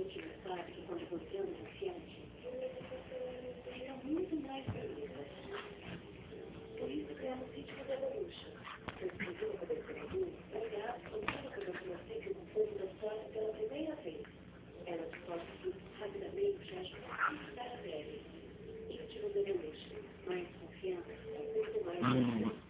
última sabe que quando você anda confiante, fica muito mais bonita. Por isso criamos o ritmo da Evolution. Eu escrevi no cabelo grego, aliás, contando para você que o povo da história pela primeira vez. Ela descobre rapidamente as da pele. Ritmo da Evolution. Mais confiança, muito mais.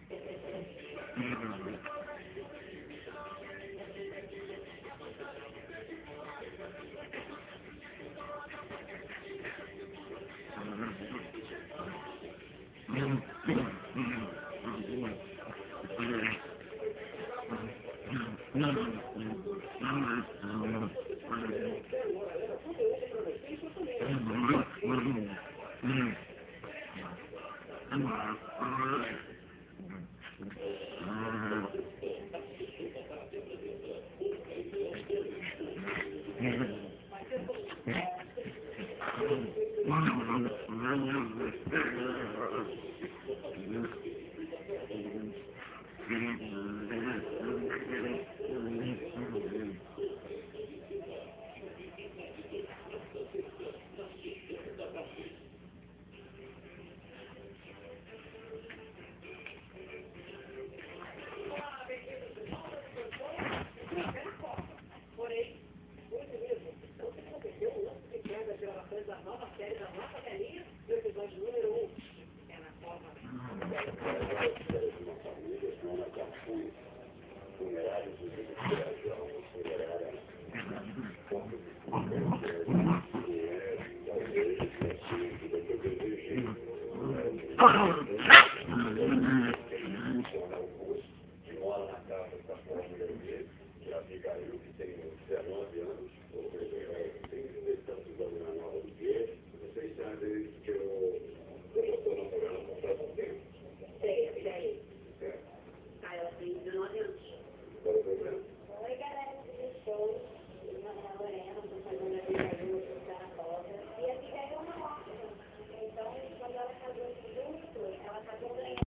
Oh,